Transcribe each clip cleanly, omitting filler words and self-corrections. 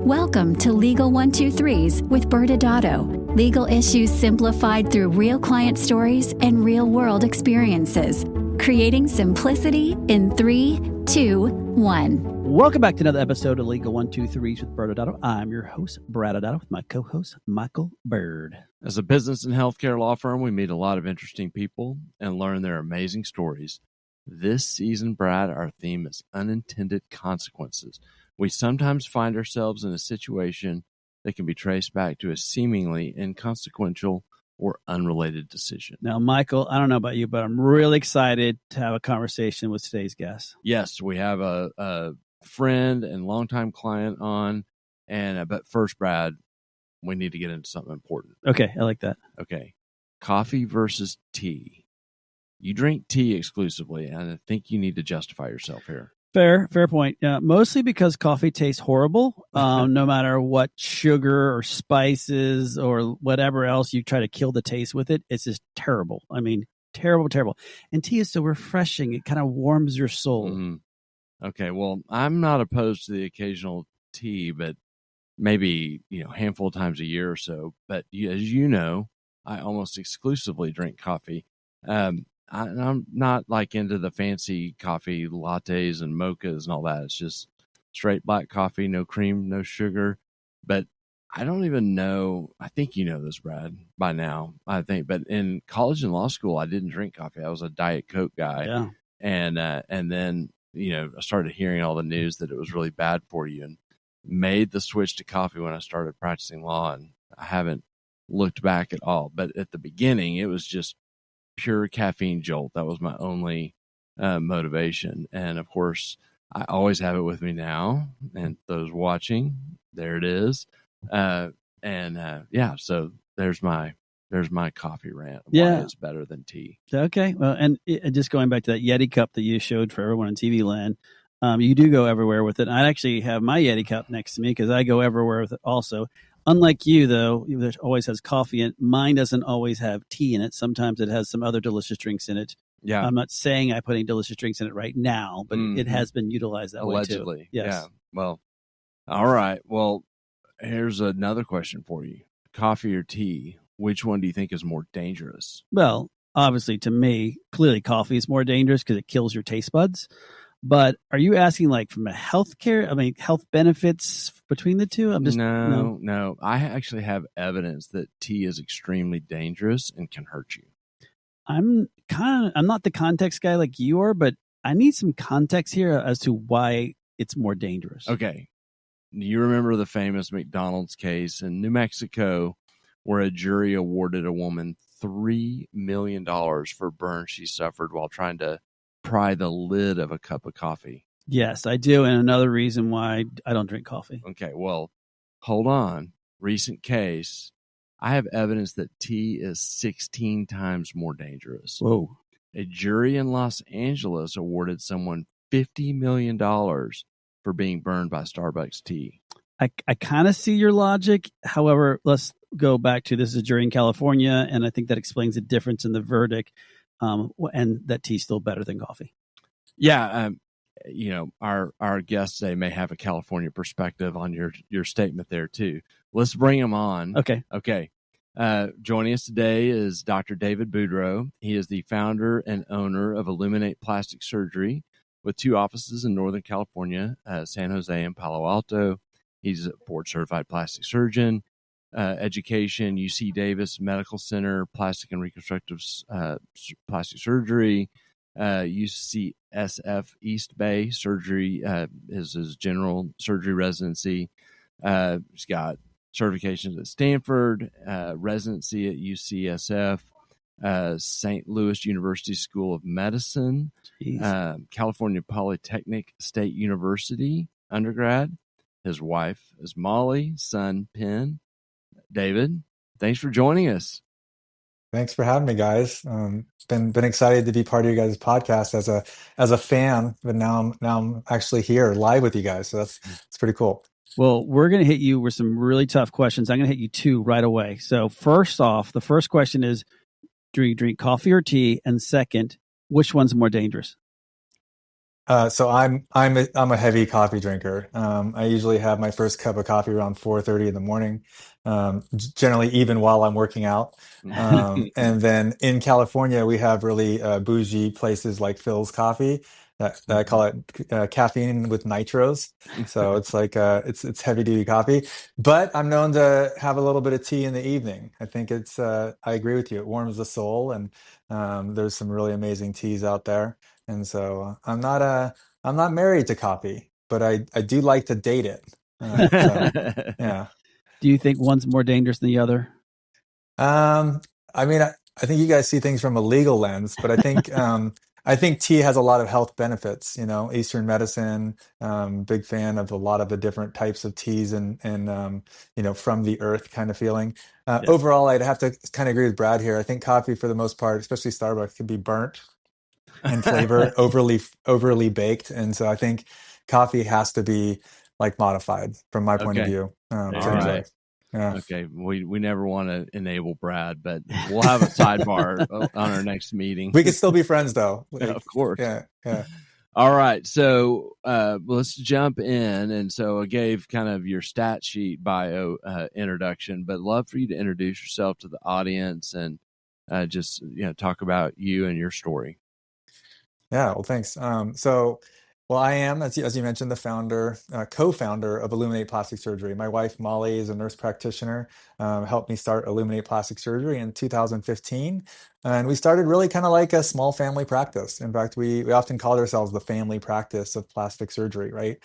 Welcome to Legal 123s with ByrdAdatto. Legal issues simplified through real client stories and real-world experiences. Creating simplicity in 3, 2, 1. Welcome back to another episode of Legal 123s with ByrdAdatto. I'm your host, ByrdAdatto, with my co-host, Michael Byrd. As a business and healthcare law firm, we meet a lot of interesting people and learn their amazing stories. This season, Brad, our theme is unintended consequences. We sometimes find ourselves in a situation that can be traced back to a seemingly inconsequential or unrelated decision. Now, Michael, I don't know about you, but I'm really excited to have a conversation with today's guest. Yes, we have a friend and longtime client on, but first, Brad, we need to get into something important. Okay, I like that. Okay, coffee versus tea. You drink tea exclusively, and I think you need to justify yourself here. Fair point. Mostly because coffee tastes horrible, no matter what sugar or spices or whatever else you try to kill the taste with it. It's just terrible. I mean, terrible. And tea is so refreshing. It kind of warms your soul. Mm-hmm. Okay, well, I'm not opposed to the occasional tea, but maybe, a handful of times a year or so. But as you know, I almost exclusively drink coffee. I'm not like into the fancy coffee lattes and mochas and all that. It's just straight black coffee, no cream, no sugar. But I don't even know. I think you know this, Brad, by now, I think. But in college and law school, I didn't drink coffee. I was a Diet Coke guy. Yeah. And then, I started hearing all the news that it was really bad for you and made the switch to coffee when I started practicing law. And I haven't looked back at all. But at the beginning, it was just pure caffeine jolt. That was my only motivation. And of course, I always have it with me now. And those watching, there it is. So there's my coffee rant. Why it's better than tea. Okay. Well, and just going back to that Yeti cup that you showed for everyone on TV land, you do go everywhere with it. I actually have my Yeti cup next to me because I go everywhere with it also. Unlike you, though, that always has coffee in it. Mine doesn't always have tea in it. Sometimes it has some other delicious drinks in it. Yeah. I'm not saying I put any delicious drinks in it right now, but it has been utilized that Allegedly. way too. Yes. Yeah. Well, all right. Well, here's another question for you. Coffee or tea, which one do you think is more dangerous? Well, obviously, to me, clearly coffee is more dangerous because it kills your taste buds. But are you asking like from a health benefits between the two? No. I actually have evidence that tea is extremely dangerous and can hurt you. I'm not the context guy like you are, but I need some context here as to why it's more dangerous. Okay. You remember the famous McDonald's case in New Mexico where a jury awarded a woman $3 million for burns she suffered while trying to pry the lid of a cup of coffee. Yes, I do. And another reason why I don't drink coffee. Okay, well, hold on. Recent case, I have evidence that tea is 16 times more dangerous. Whoa. A jury in Los Angeles awarded someone $50 million for being burned by Starbucks tea. I kind of see your logic. However, let's go back to this is a jury in California, and I think that explains the difference in the verdict. And that tea's still better than coffee. Yeah. Our guest today may have a California perspective on your statement there too. Let's bring him on. Okay. Joining us today is Dr. David Boudreault. He is the founder and owner of Illuminate Plastic Surgery with 2 offices in Northern California, San Jose and Palo Alto. He's a board-certified plastic surgeon. Education, UC Davis Medical Center, plastic and reconstructive plastic surgery, UCSF East Bay surgery is his general surgery residency. He's got certifications at Stanford, residency at UCSF, St. Louis University School of Medicine, California Polytechnic State University undergrad. His wife is Molly, son Penn. David, thanks for joining us. Thanks for having me, guys. Been excited to be part of your guys' podcast as a fan, but now I'm actually here live with you guys, so it's pretty cool. Well, we're going to hit you with some really tough questions. I'm going to hit you 2 right away. So first off, the first question is, do you drink coffee or tea? And second, which one's more dangerous? So I'm a heavy coffee drinker. I usually have my first cup of coffee around 4:30 in the morning, generally even while I'm working out. And then in California, we have really bougie places like Phil's Coffee. That I call it caffeine with nitros. So it's like it's heavy duty coffee. But I'm known to have a little bit of tea in the evening. I think it's I agree with you. It warms the soul, and there's some really amazing teas out there. And so I'm not married to coffee, but I do like to date it. So yeah. Do you think one's more dangerous than the other? Um, I mean, I think you guys see things from a legal lens, but I think tea has a lot of health benefits. You know, Eastern medicine. Big fan of a lot of the different types of teas and you know, from the earth kind of feeling. Yeah. Overall, I'd have to kind of agree with Brad here. I think coffee, for the most part, especially Starbucks, can be burnt and flavor overly baked, and so I think coffee has to be like modified from my point of Okay. view There to All you go. enjoy. right. Yeah. Okay. We never want to enable Brad, but we'll have a sidebar on our next meeting. We could still be friends though. Like, Of course. yeah, yeah. All right. So let's jump in. And so I gave kind of your stat sheet bio introduction, but love for you to introduce yourself to the audience and just talk about you and your story. Yeah, well, thanks. Well, I am, as you mentioned, the founder, co-founder of Illuminate Plastic Surgery. My wife, Molly, is a nurse practitioner, helped me start Illuminate Plastic Surgery in 2015. And we started really kind of like a small family practice. In fact, we often called ourselves the family practice of plastic surgery, right?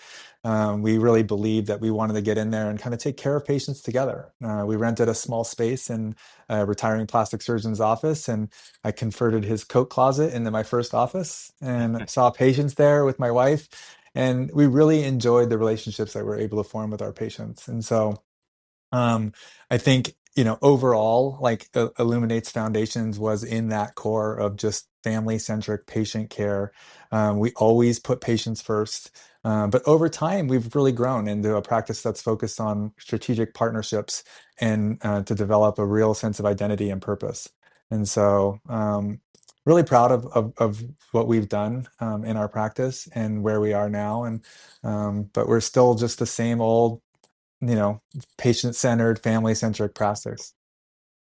We really believed that we wanted to get in there and kind of take care of patients together. We rented a small space in a retiring plastic surgeon's office, and I converted his coat closet into my first office and saw patients there with my wife. And we really enjoyed the relationships that we're able to form with our patients. And so I think, you know, overall, like Illuminate's foundations was in that core of just family-centric patient care. We always put patients first. But over time, we've really grown into a practice that's focused on strategic partnerships and to develop a real sense of identity and purpose. And so, really proud of what we've done in our practice and where we are now. And but we're still just the same old, you know, patient-centered, family-centric practice.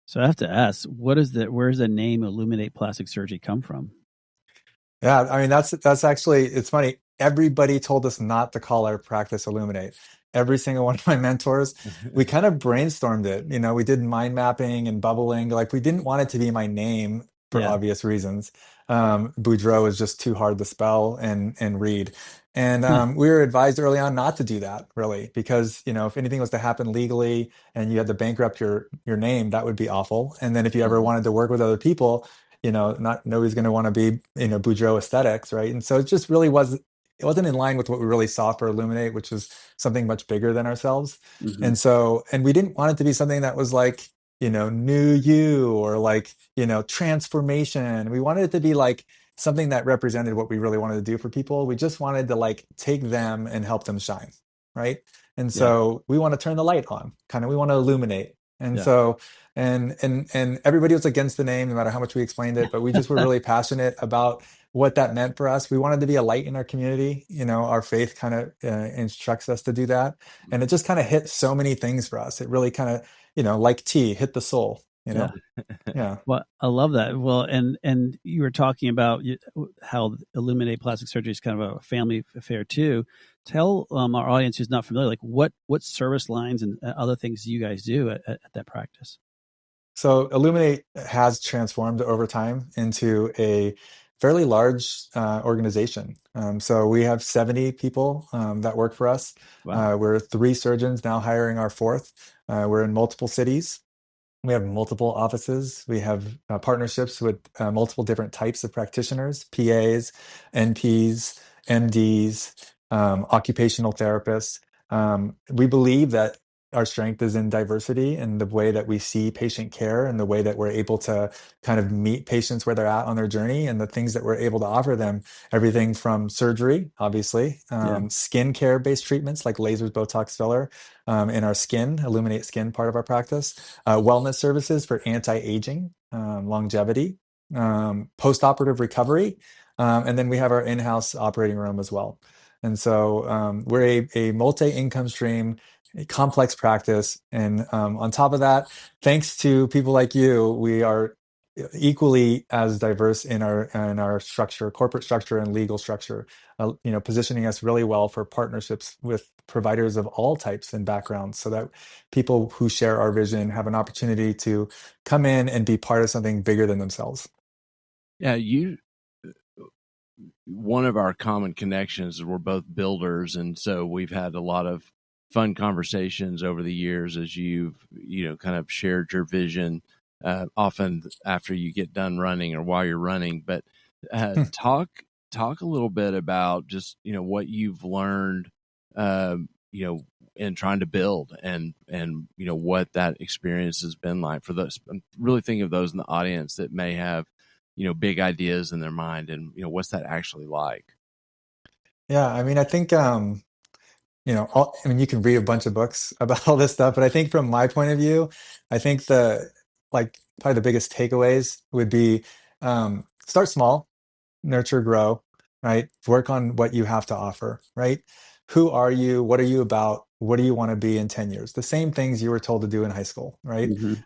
So I have to ask, where's the name Illuminate Plastic Surgery come from? Yeah, I mean that's actually, it's funny. Everybody told us not to call our practice Illuminate. Every single one of my mentors, we kind of brainstormed it. You know, we did mind mapping and bubbling. Like we didn't want it to be my name for Yeah. obvious reasons. Boudreault is just too hard to spell and read. And Huh. we were advised early on not to do that, really, because, you know, if anything was to happen legally and you had to bankrupt your name, that would be awful. And then if you ever Mhm. wanted to work with other people, you know, not nobody's going to want to be, you know, Boudreaux aesthetics, right? And so it just really it wasn't in line with what we really saw for Illuminate, which was something much bigger than ourselves. Mm-hmm. And so, and we didn't want it to be something that was like, you know, new you or like, you know, transformation. We wanted it to be like something that represented what we really wanted to do for people. We just wanted to like take them and help them shine, right? And Yeah. so we want to turn the light on, kind of, we want to illuminate. And Yeah. so and everybody was against the name no matter how much we explained it, but we just were really passionate about what that meant for us. We wanted to be a light in our community. You know, our faith kind of instructs us to do that, and it just kind of hit so many things for us. It really kind of, you know, like tea, hit the soul, you know. Yeah. Well, I love that. Well, and you were talking about how Illuminate Plastic Surgery is kind of a family affair too. Tell our audience who's not familiar, like what service lines and other things you guys do at that practice. So Illuminate has transformed over time into a fairly large organization. So we have 70 people that work for us. Wow. We're 3 surgeons now hiring our 4th. We're in multiple cities. We have multiple offices. We have partnerships with multiple different types of practitioners, PAs, NPs, MDs, occupational therapists. We believe that our strength is in diversity and the way that we see patient care and the way that we're able to kind of meet patients where they're at on their journey and the things that we're able to offer them. Everything from surgery, obviously, skin care based treatments like lasers, Botox, filler in our skin, Illuminate Skin part of our practice, wellness services for anti-aging, longevity, post-operative recovery, And then we have our in-house operating room as well. And so we're a multi-income stream, a complex practice. And on top of that, thanks to people like you, we are equally as diverse in our structure, corporate structure and legal structure, positioning us really well for partnerships with providers of all types and backgrounds, so that people who share our vision have an opportunity to come in and be part of something bigger than themselves. Yeah, one of our common connections is we're both builders, and so we've had a lot of fun conversations over the years as you've kind of shared your vision, often after you get done running or while you're running. But talk a little bit about just what you've learned in trying to build, and what that experience has been like for those. I'm really thinking of those in the audience that may have big ideas in their mind, and what's that actually like? Yeah, I mean, I think you can read a bunch of books about all this stuff, but I think from my point of view, I think probably the biggest takeaways would be start small, nurture, grow, right? Work on what you have to offer, right? Who are you? What are you about? What do you want to be in 10 years? The same things you were told to do in high school, right? You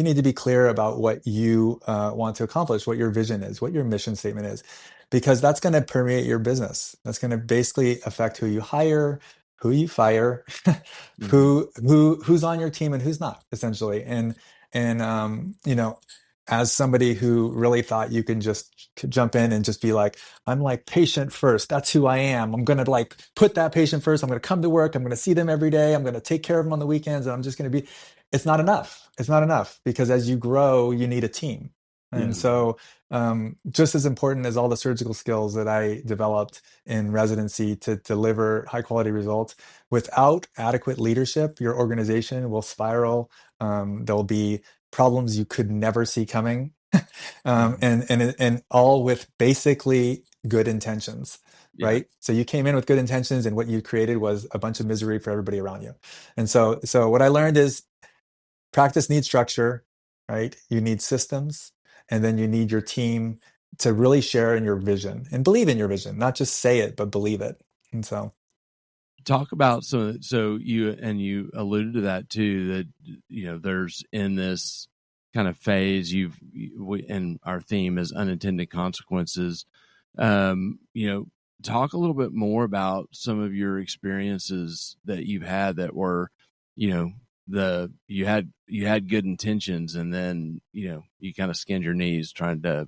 need to be clear about what you want to accomplish, what your vision is, what your mission statement is, because that's going to permeate your business. That's going to basically affect who you hire, who you fire, who's on your team and who's not, essentially. And as somebody who really thought you can just jump in and just be like, I'm like patient first. That's who I am. I'm going to like put that patient first. I'm going to come to work. I'm going to see them every day. I'm going to take care of them on the weekends. And I'm just going to be, it's not enough. It's not enough, because as you grow, you need a team. And so just as important as all the surgical skills that I developed in residency to deliver high quality results, without adequate leadership, your organization will spiral. There'll be problems you could never see coming, and all with basically good intentions, right? So you came in with good intentions, and what you created was a bunch of misery for everybody around you. And so what I learned is practice needs structure, right? You need systems, and then you need your team to really share in your vision and believe in your vision, not just say it, but believe it. And so talk about so you alluded to that too, that there's in this kind of phase and our theme is unintended consequences. Talk a little bit more about some of your experiences that you've had that were you had good intentions, and then you kind of skinned your knees trying to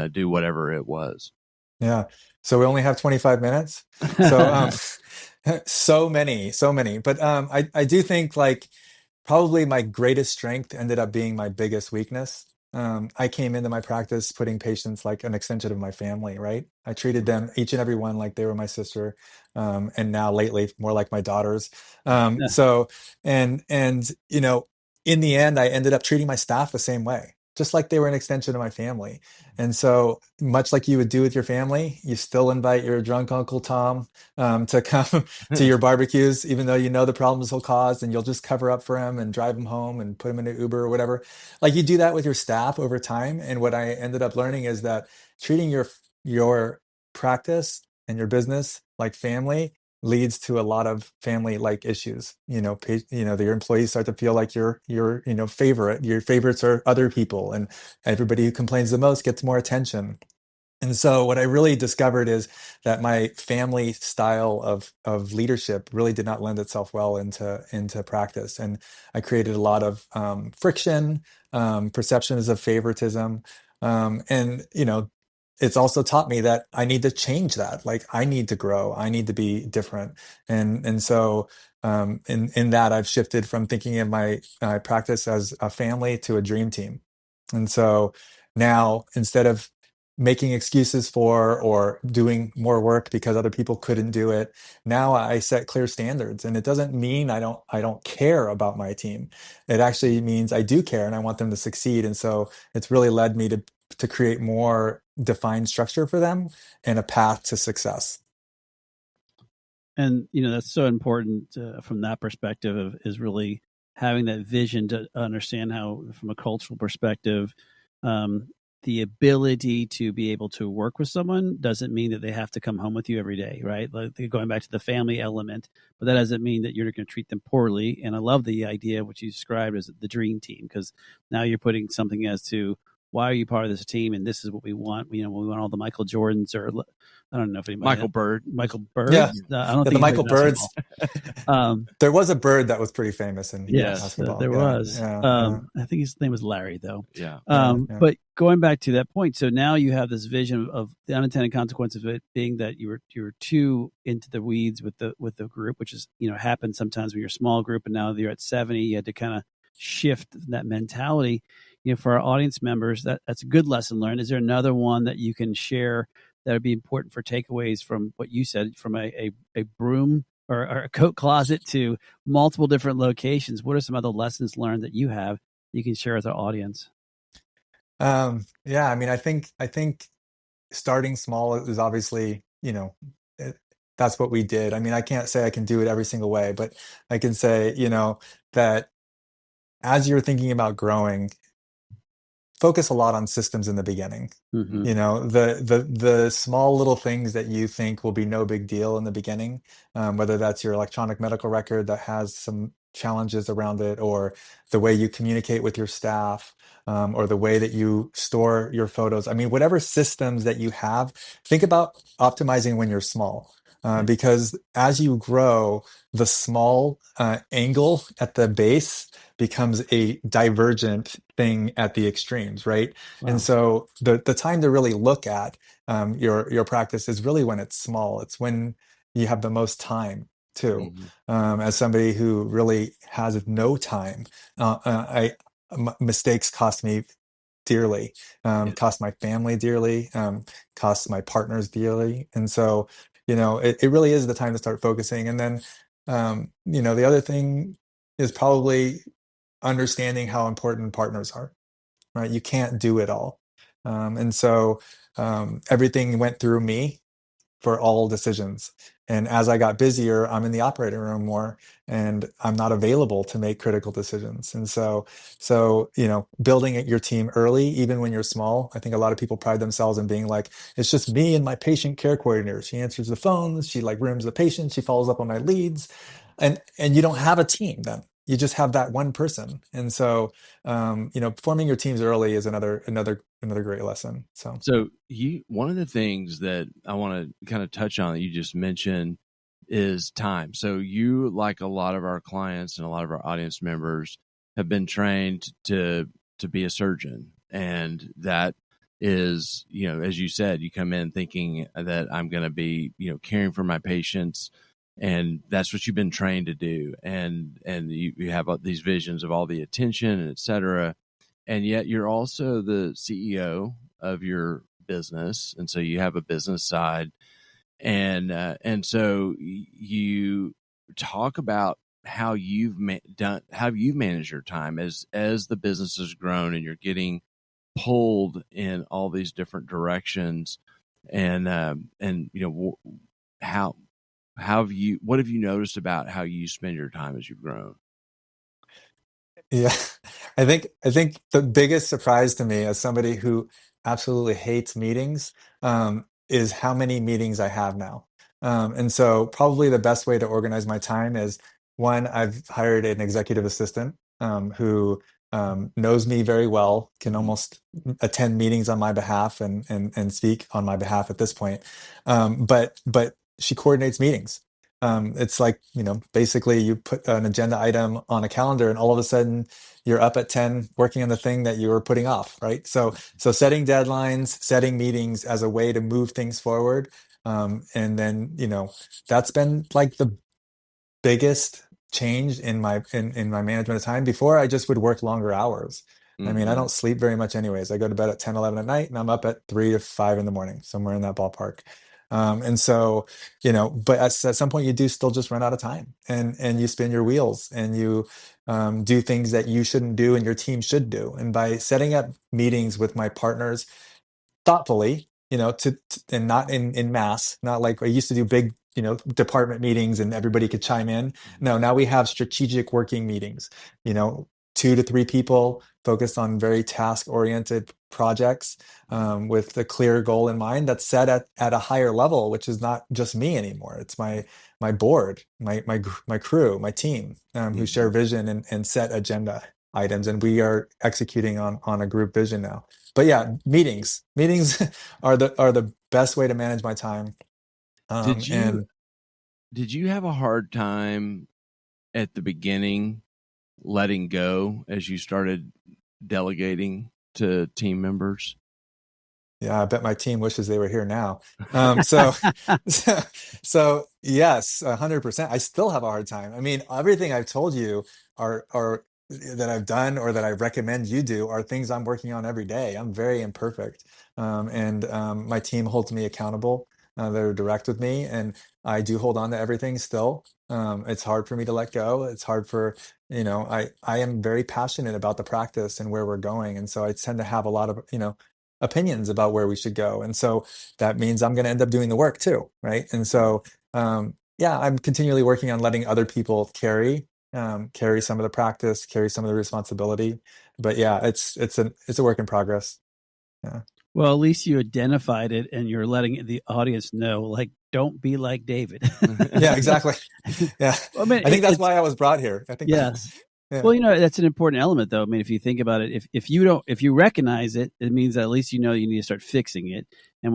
do whatever it was. Yeah. So we only have 25 minutes. So so many. But I do think like probably my greatest strength ended up being my biggest weakness. I came into my practice putting patients like an extension of my family, right? I treated them, each and every one, like they were my sister, and now lately more like my daughters. So in the end, I ended up treating my staff the same way, just like they were an extension of my family. And so, much like you would do with your family, you still invite your drunk Uncle Tom to come to your barbecues, even though you know the problems he'll cause, and you'll just cover up for him and drive him home and put him in an Uber or whatever. Like you do that with your staff over time. And what I ended up learning is that treating your practice and your business like family leads to a lot of family like issues. Your employees start to feel like your favorite. Your favorites are other people, and everybody who complains the most gets more attention. And so what I really discovered is that my family style of leadership really did not lend itself well into practice. And I created a lot of friction, perceptions of favoritism. And it's also taught me that I need to change that. Like I need to grow. I need to be different. And so in that, I've shifted from thinking of my practice as a family to a dream team. And so now, instead of making excuses for or doing more work because other people couldn't do it, now I set clear standards. And it doesn't mean I don't care about my team. It actually means I do care and I want them to succeed. And so it's really led me to create more defined structure for them and a path to success. And that's so important from that perspective is really having that vision to understand how, from a cultural perspective, the ability to be able to work with someone doesn't mean that they have to come home with you every day, right? Like going back to the family element, but that doesn't mean that you're going to treat them poorly. And I love the idea, which you described as the dream team, because now you're putting something as to why are you part of this team, and this is what we want. We want all the Michael Jordans, or I don't know if anybody Michael Bird. Michael Bird. Yeah. I don't The think Michael Birds. Birds. There was a Bird that was pretty famous in Yes, basketball. there was. Yeah. I think his name was Larry, though. Yeah. But going back to that point, so now you have this vision of the unintended consequences of it being that you were too into the weeds with the group, which is happens sometimes when you're a small group, and now that you're at 70, you had to kind of shift that mentality. For our audience members, that's a good lesson learned. Is there another one that you can share that would be important for takeaways from what you said, from a broom or a coat closet to multiple different locations? What are some other lessons learned that you have you can share with our audience? Yeah, I mean, I think starting small is obviously, that's what we did. I mean, I can't say I can do it every single way, but I can say, that as you're thinking about growing, focus a lot on systems in the beginning. Mm-hmm. The small little things that you think will be no big deal in the beginning, whether that's your electronic medical record that has some challenges around it, or the way you communicate with your staff, or the way that you store your photos. I mean, whatever systems that you have, think about optimizing when you're small. Because as you grow, the small angle at the base becomes a divergent thing at the extremes, right? Wow. And so the time to really look at your practice is really when it's small. It's when you have the most time too. As somebody who really has no time, mistakes cost me dearly, cost my family dearly, cost my partners dearly. And so, it really is the time to start focusing. And then, the other thing is probably understanding how important partners are, right? You can't do it all. And so everything went through me for all decisions. And as I got busier, I'm in the operating room more, and I'm not available to make critical decisions. And so, building your team early, even when you're small, I think a lot of people pride themselves in being like, it's just me and my patient care coordinator. She answers the phones, she rooms the patient, she follows up on my leads. And you don't have a team then. You just have that one person. And so, forming your teams early is another great lesson. So one of the things that I want to kind of touch on that you just mentioned is time. So you, like a lot of our clients and a lot of our audience members, have been trained to be a surgeon. And that is, as you said, you come in thinking that I'm going to be, caring for my patients, and that's what you've been trained to do. And you have these visions of all the attention and et cetera. And yet you're also the CEO of your business. And so you have a business side. And so you talk about how you've managed your time as the business has grown and you're getting pulled in all these different directions. And what have you noticed about how you spend your time as you've grown? Yeah, I think the biggest surprise to me as somebody who absolutely hates meetings, is how many meetings I have now. And so probably the best way to organize my time is, one, I've hired an executive assistant, who knows me very well, can almost attend meetings on my behalf and speak on my behalf at this point. But she coordinates meetings. It's like, basically you put an agenda item on a calendar and all of a sudden you're up at 10 working on the thing that you were putting off, right? So setting deadlines, setting meetings as a way to move things forward. And then, that's been like the biggest change in my management of time. Before, I just would work longer hours. I mean, I don't sleep very much anyways. I go to bed at 10, 11 at night, and I'm up at 3 to 5 in the morning, somewhere in that ballpark. And so, but at some point you do still just run out of time, and you spin your wheels, and you do things that you shouldn't do and your team should do. And by setting up meetings with my partners thoughtfully, and not in mass, not like I used to do big, department meetings and everybody could chime in. No, now we have strategic working meetings, 2 to 3 people focused on very task-oriented projects, with a clear goal in mind that's set at a higher level, which is not just me anymore. It's my board, my crew, my team, who share Mhm. vision and set agenda items, and we are executing on a group vision now. But yeah, meetings are the best way to manage my time. Did you And did you have a hard time at the beginning letting go as you started delegating to team members? yeah, I bet my team wishes they were here now. So, so, so yes, 100%. I still have a hard time. I mean, everything I've told you are that I've done or that I recommend you do are things I'm working on every day. I'm very imperfect, and my team holds me accountable. They're direct with me, and I do hold on to everything still. It's hard for me to let go. It's hard for, I am very passionate about the practice and where we're going, and so I tend to have a lot of, opinions about where we should go. And so that means I'm going to end up doing the work too, right? And so, yeah, I'm continually working on letting other people carry some of the practice, carry some of the responsibility. But yeah, it's a work in progress. Yeah. Well, at least you identified it and you're letting the audience know, like, don't be like David. Yeah, exactly. Yeah. I mean, I think that's it's why I was brought here. I think that, yes. yeah. Well, that's an important element, though. I mean, if you think about it, if you recognize it, it means that at least you need to start fixing it. And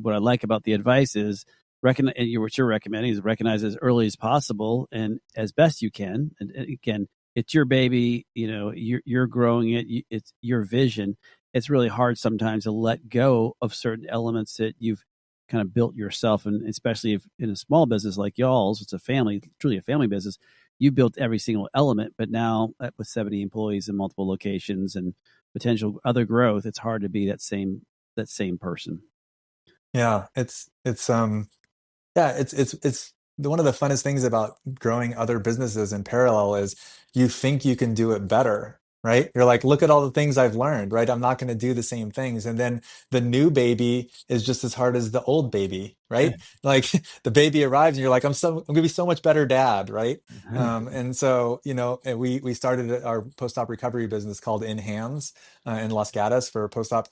what I like about the advice is recognize what you're recommending is recognize as early as possible and as best you can. And again, it's your baby. You're growing it. It's your vision. It's really hard sometimes to let go of certain elements that you've kind of built yourself, and especially if in a small business like y'all's, it's truly a family business. You built every single element, but now with 70 employees in multiple locations and potential other growth, it's hard to be that same person. Yeah. Yeah, it's one of the funnest things about growing other businesses in parallel is you think you can do it better, right? You're like, look at all the things I've learned, right? I'm not going to do the same things. And then the new baby is just as hard as the old baby, right? Like the baby arrives and you're like, I'm going to be so much better dad, right? And so, and we started our post-op recovery business called In Hands, in Los Gatos for post-op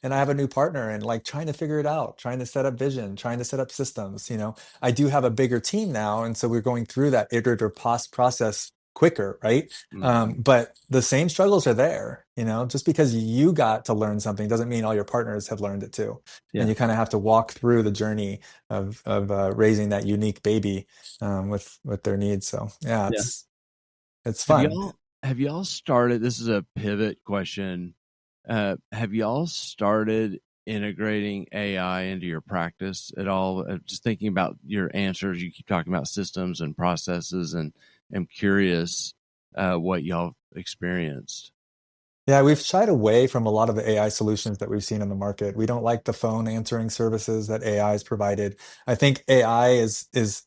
and I have a new partner and like trying to figure it out, trying to set up vision, trying to set up systems. I do have a bigger team now, and so we're going through that iterative process quicker, right? Mhm. But the same struggles are there. Just because you got to learn something doesn't mean all your partners have learned it too. And Yeah. you kind of have to walk through the journey of raising that unique baby, with their needs. So yeah, Yeah. it's Have fun. y'all started? This is a pivot question. Have y'all started integrating AI into your practice at all? Just thinking about your answers, you keep talking about systems and processes, and I'm curious what y'all experienced. Yeah, we've shied away from a lot of the AI solutions that we've seen in the market. We don't like the phone answering services that AI has provided. I think AI is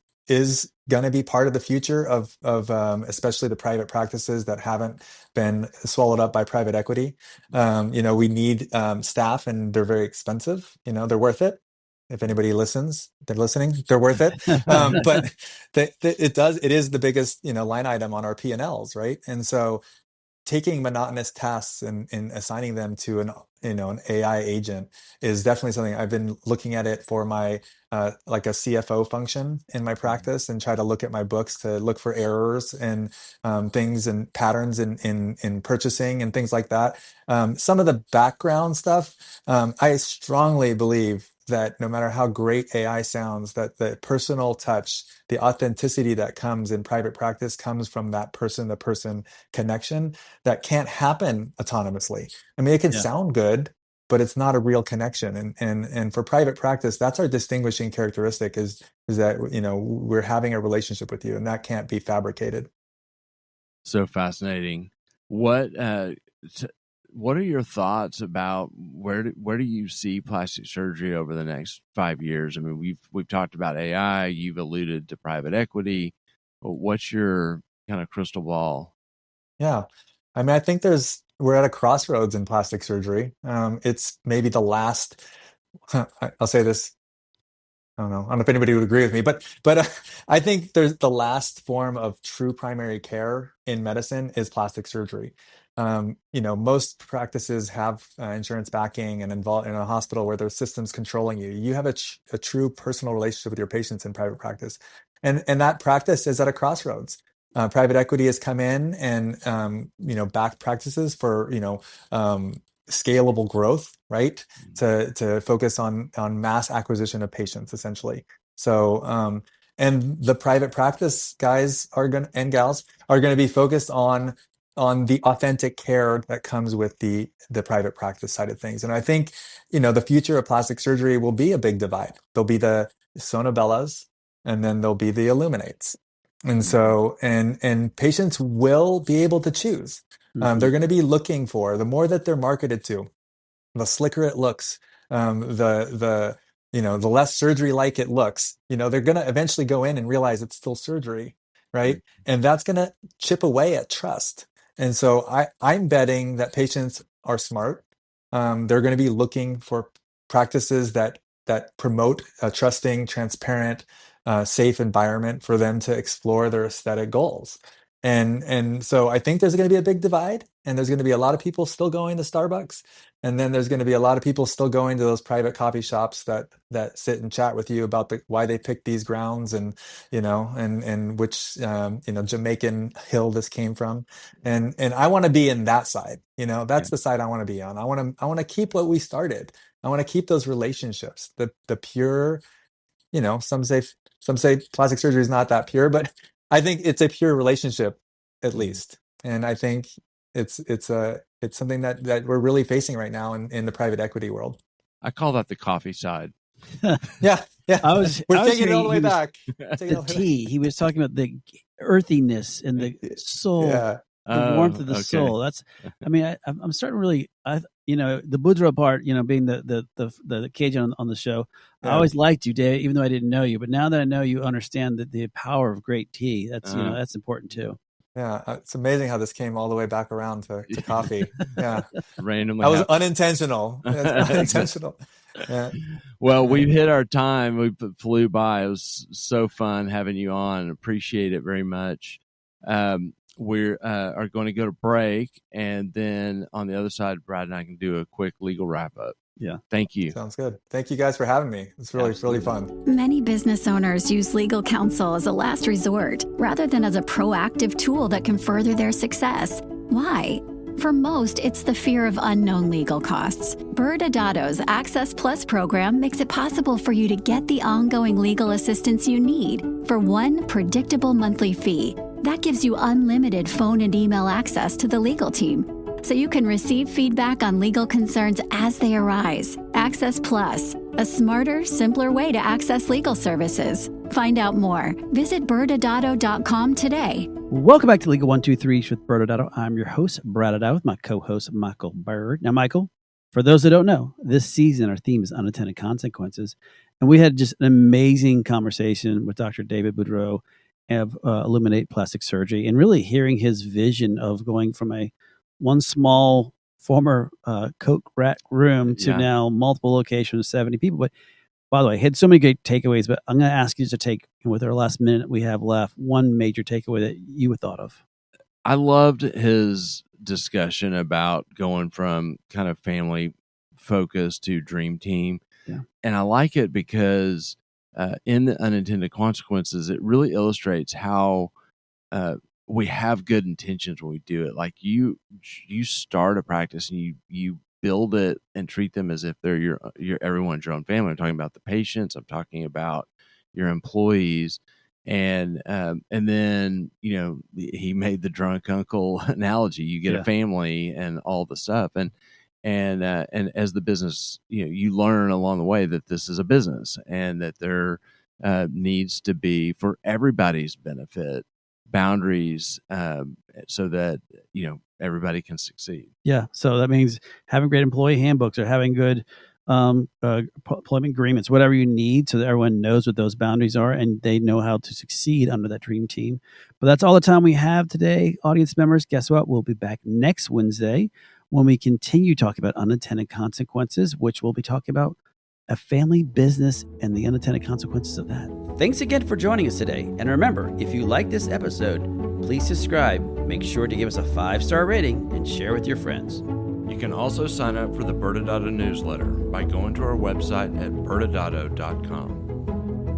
going to be part of the future of especially the private practices that haven't been swallowed up by private equity. We need staff, and they're very expensive. They're worth it. If anybody listens, they're listening. They're worth it. But it is the biggest line item on our P&Ls, right? And so taking monotonous tasks and assigning them to an AI agent is definitely something I've been looking at it for my like a CFO function in my practice, and try to look at my books to look for errors and things and patterns in purchasing and things like that. Some of the background stuff, I strongly believe that no matter how great AI sounds, that the personal touch, the authenticity that comes in private practice comes from that person to person connection that can't happen autonomously. I mean, it can Yeah. sound good, but it's not a real connection. And for private practice, that's our distinguishing characteristic is that we're having a relationship with you, and that can't be fabricated. So fascinating. What t- what are your thoughts about where do you see plastic surgery over the next 5 years? I mean, we've talked about AI. You've alluded to private equity. What's your kind of crystal ball? Yeah. I mean, I think we're at a crossroads in plastic surgery. It's maybe the last, I'll say this, I don't know if anybody would agree with me, but I think there's the last form of true primary care in medicine is plastic surgery. Most practices have insurance backing and involved in a hospital where there's systems controlling you. You have a true personal relationship with your patients in private practice, and that practice is at a crossroads. Private equity has come in and backed practices for scalable growth, right? To focus on mass acquisition of patients, essentially. So, and the private practice guys and gals are going to be focused on the authentic care that comes with the private practice side of things. And I think, the future of plastic surgery will be a big divide. There'll be the Sonobellas, and then there'll be the Illuminates. And so, and patients will be able to choose. They're going to be looking for, the more that they're marketed to, the slicker it looks, the less surgery like it looks. They're going to eventually go in and realize it's still surgery, right? And that's going to chip away at trust. And so I'm betting that patients are smart. They're going to be looking for practices that promote a trusting, transparent, safe environment for them to explore their aesthetic goals. And so I think there's going to be a big divide, and there's going to be a lot of people still going to Starbucks, and then there's going to be a lot of people still going to those private coffee shops that sit and chat with you about why they picked these grounds, and and which Jamaican hill this came from, and I want to be in that side. That's the side I want to be on. I want to keep what we started. I want to keep those relationships, the pure. Some say plastic surgery is not that pure, but I think it's a pure relationship, at least. And I think it's something that we're really facing right now in the private equity world. I call that the coffee side. Yeah. We're taking it all the way back. The tea. He was talking about the earthiness and the soul. Yeah. The warmth of the soul. That's, I'm starting to really, the Boudreault part, being the Cajun on the show. Yeah. I always liked you, Dave, even though I didn't know you. But now that I know you, understand that the power of great tea. That's that's important too. Yeah, it's amazing how this came all the way back around to coffee. Yeah, randomly. That was unintentional. That's unintentional. Yeah. Well, we've hit our time. We flew by. It was so fun having you on. Appreciate it very much. We are going to go to break, and then on the other side, Brad and I can do a quick legal wrap up. Yeah. Thank you. Sounds good. Thank you guys for having me. It's really fun. Many business owners use legal counsel as a last resort rather than as a proactive tool that can further their success. Why? For most, it's the fear of unknown legal costs. ByrdAdatto's Access Plus program makes it possible for you to get the ongoing legal assistance you need for one predictable monthly fee. That gives you unlimited phone and email access to the legal team, so you can receive feedback on legal concerns as they arise. Access Plus, a smarter, simpler way to access legal services. Find out more. Visit ByrdAdatto.com today. Welcome back to Legal 123 with ByrdAdatto. I'm your host, ByrdAdatto, with my co-host, Michael Byrd. Now, Michael, for those that don't know, this season our theme is unintended consequences. And we had just an amazing conversation with Dr. David Boudreault of Illuminate Plastic Surgery, and really hearing his vision of going from one small former Coke rack room to now multiple locations, 70 people. But by the way, he had so many great takeaways, but I'm going to ask you to take, with our last minute we have left, one major takeaway that you would thought of. I loved his discussion about going from kind of family focus to dream team. Yeah. And I like it because in the unintended consequences, it really illustrates how we have good intentions when we do it. Like you start a practice and you build it and treat them as if they're your everyone's your own family. I'm talking about the patients. I'm talking about your employees. And then, he made the drunk uncle analogy. You get a family and all the stuff. And as the business, you learn along the way that this is a business, and that there needs to be, for everybody's benefit, boundaries so that everybody can succeed. Yeah, so that means having great employee handbooks, or having good employment agreements, whatever you need, so that everyone knows what those boundaries are and they know how to succeed under that dream team. But that's all the time we have today, audience members. Guess what? We'll be back next Wednesday when we continue talking about unintended consequences, which we'll be talking about a family business and the unintended consequences of that. Thanks again for joining us today. And remember, if you like this episode, please subscribe, make sure to give us a 5-star rating, and share with your friends. You can also sign up for the ByrdAdatto newsletter by going to our website at ByrdAdatto.com.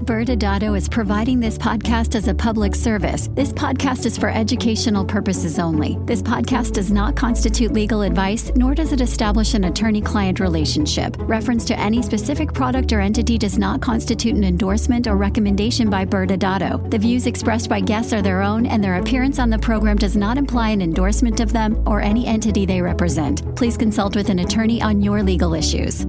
ByrdAdatto is providing this podcast as a public service. This podcast is for educational purposes only. This podcast does not constitute legal advice, nor does it establish an attorney-client relationship. Reference to any specific product or entity does not constitute an endorsement or recommendation by ByrdAdatto. The views expressed by guests are their own, and their appearance on the program does not imply an endorsement of them or any entity they represent. Please consult with an attorney on your legal issues.